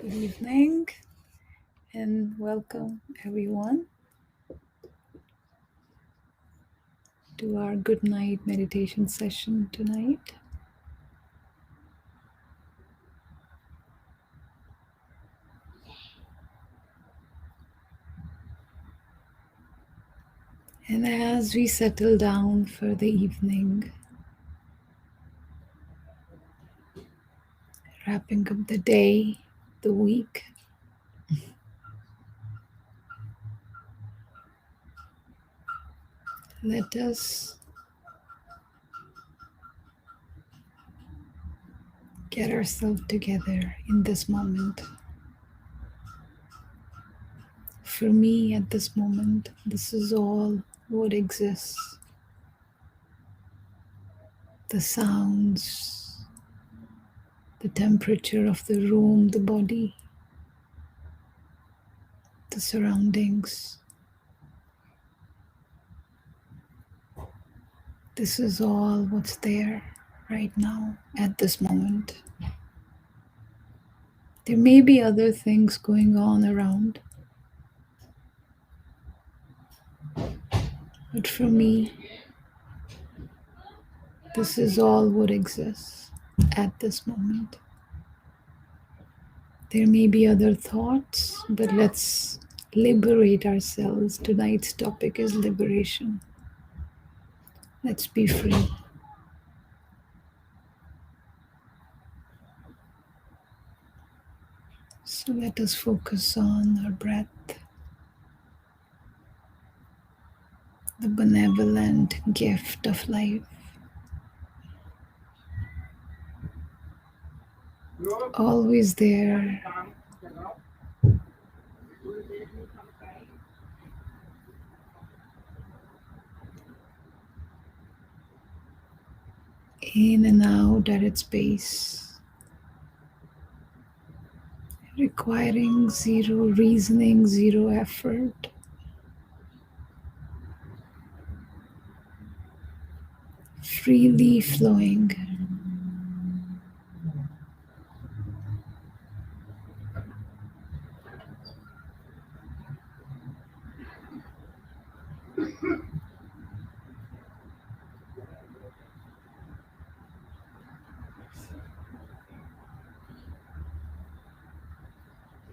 Good evening and welcome everyone to our good night meditation session tonight. And as we settle down for the evening, wrapping up the day, the week, let us get ourselves together in this moment. For me, at this moment, this is all what exists. The sounds, the temperature of the room, the body, the surroundings. This is all what's there right now at this moment. There may be other things going on around, but for me, this is all what exists at this moment. There may be other thoughts, but let's liberate ourselves. Tonight's topic is liberation. Let's be free. So let us focus on our breath, the benevolent gift of life. Always there, in and out at its base, requiring zero reasoning, zero effort, freely flowing.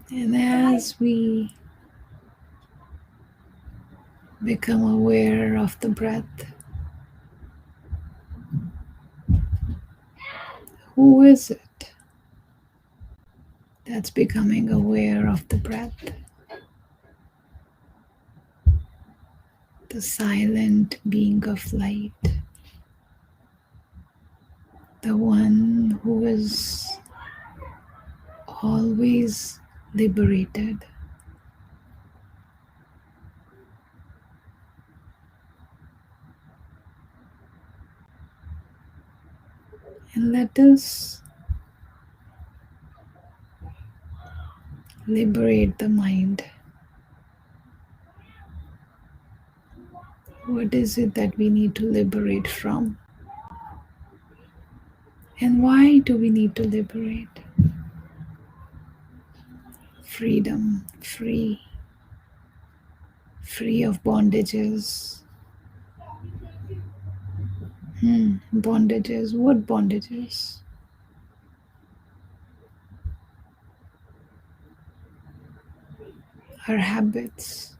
And as we become aware of the breath, who is it that's becoming aware of the breath? The silent being of light, the one who is always liberated. And let us liberate the mind. What is it that we need to liberate from? And why do we need to liberate? Freedom, free of bondages. Bondages, what bondages? Our habits,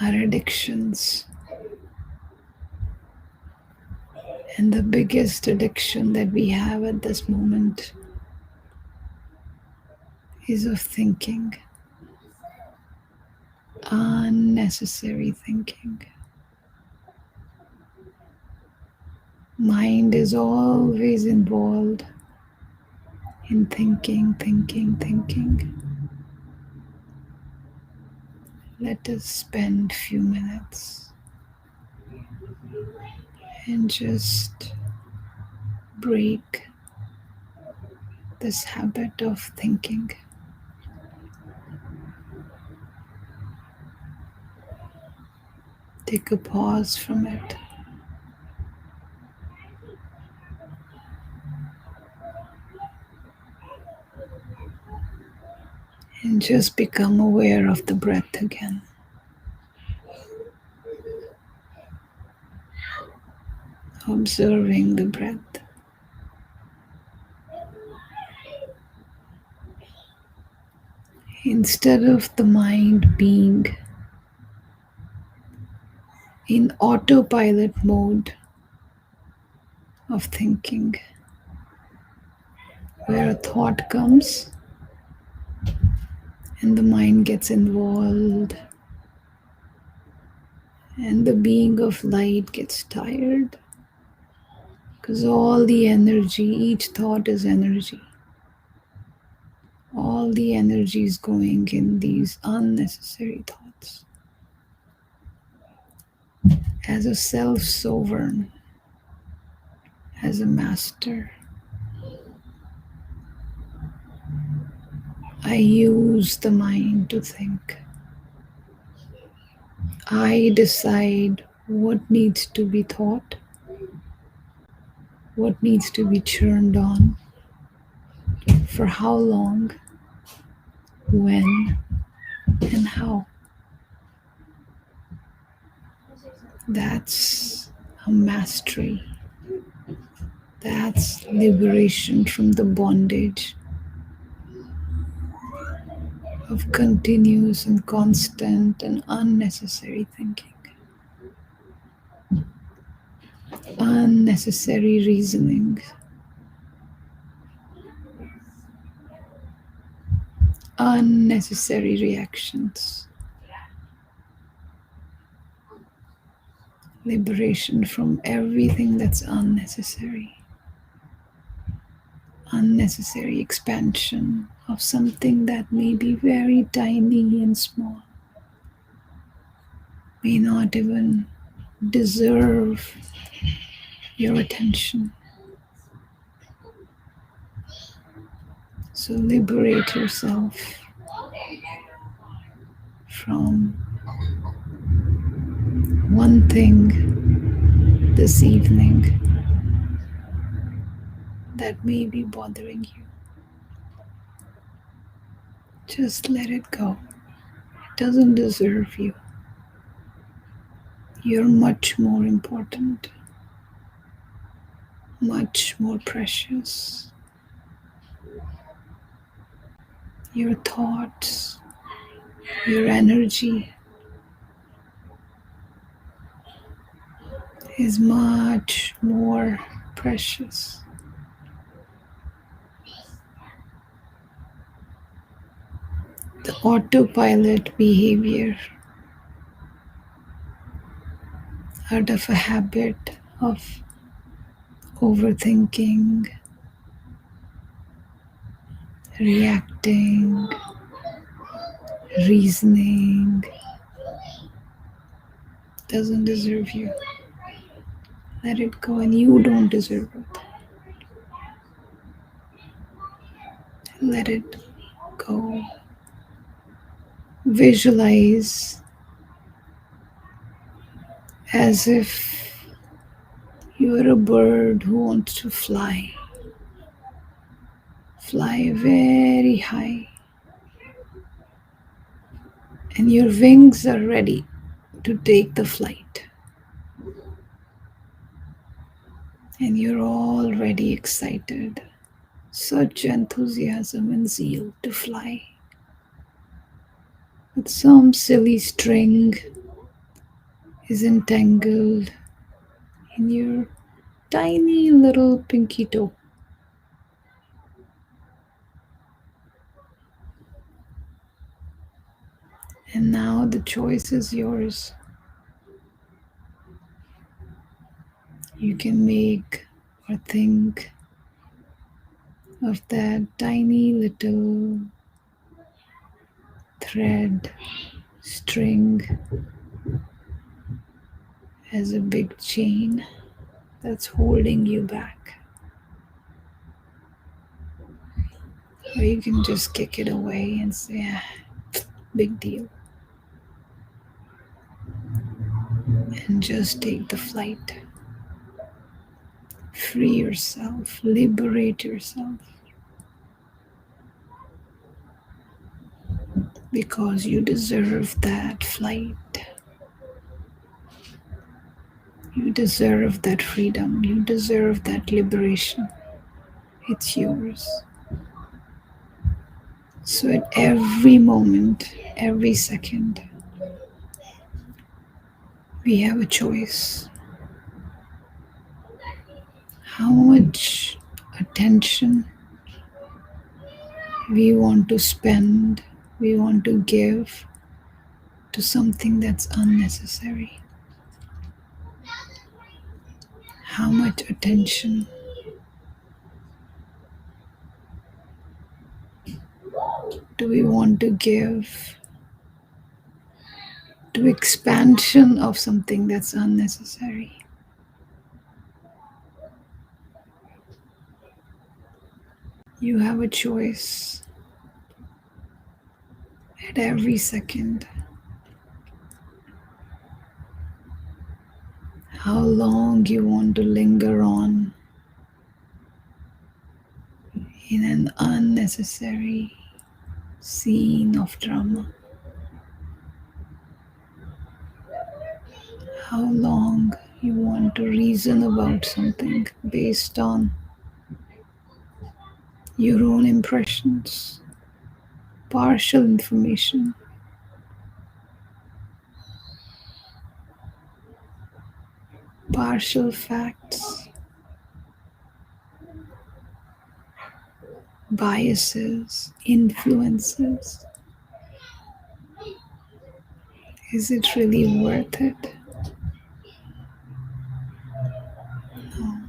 our addictions. And the biggest addiction that we have at this moment is of thinking, unnecessary thinking. Mind is always involved in thinking. Let us spend a few minutes and just break this habit of thinking. Take a pause from it. And just become aware of the breath again. Observing the breath. Instead of the mind being in autopilot mode of thinking, where a thought comes and the mind gets involved and the being of light gets tired, because all the energy, each thought is energy, all the energy is going in these unnecessary thoughts. As a self-sovereign, as a master, I use the mind to think. I decide what needs to be thought, what needs to be churned on, for how long, when, and how. That's a mastery. That's liberation from the bondage of continuous and constant and unnecessary thinking, unnecessary reasoning, unnecessary reactions. Liberation from everything that's unnecessary. Unnecessary expansion of something that may be very tiny and small, may not even deserve your attention. So liberate yourself from one thing this evening that may be bothering you. Just let it go. It doesn't deserve you. You're much more important, much more precious. Your thoughts, your energy is much more precious. The autopilot behavior out of a habit of overthinking, reacting, reasoning doesn't deserve you. Let it go, and you don't deserve it. Let it go. Visualize as if you are a bird who wants to fly. Fly very high. And your wings are ready to take the flight. And you're already excited. Such enthusiasm and zeal to fly. But some silly string is entangled in your tiny little pinky toe. And now the choice is yours. You can make or think of that tiny little thread, string as a big chain that's holding you back. Or you can just kick it away and say, big deal. And just take the flight. Free yourself, liberate yourself. because you deserve that flight. You deserve that freedom. You deserve that liberation. It's yours. So at every moment, every second, we have a choice. How much attention we want to spend, we want to give to something that's unnecessary. How much attention do we want to give to expansion of something that's unnecessary? You have a choice at every second. How long you want to linger on in an unnecessary scene of drama. How long you want to reason about something based on your own impressions, partial information, partial facts, biases, influences. Is it really worth it? No,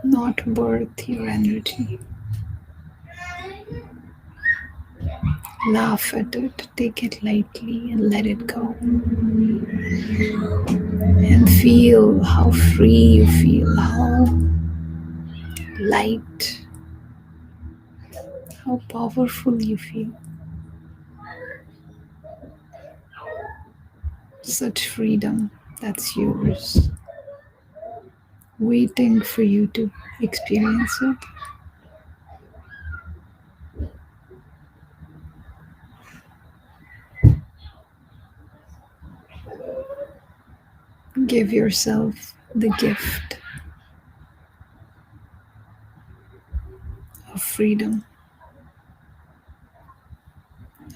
not worth your energy. Laugh at it, take it lightly, and let it go. And feel how free you feel, how light, how powerful you feel. Such freedom that's yours, waiting for you to experience it. Give yourself the gift of freedom,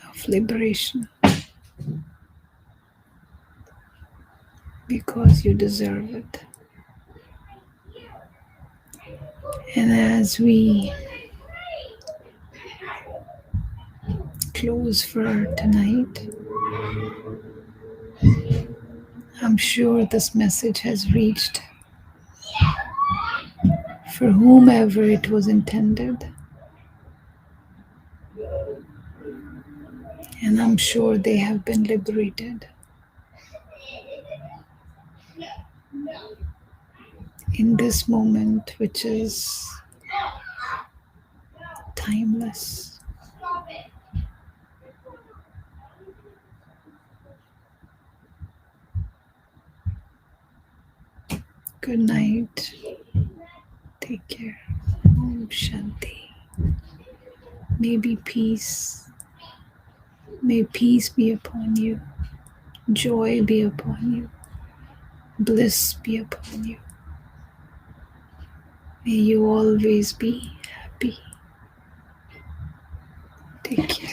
of liberation, because you deserve it. And as we close for tonight, I'm sure this message has reached for whomever it was intended. And I'm sure they have been liberated in this moment, which is timeless. Good night. Take care. Om Shanti. May peace be upon you. Joy be upon you. Bliss be upon you. May you always be happy. Take care.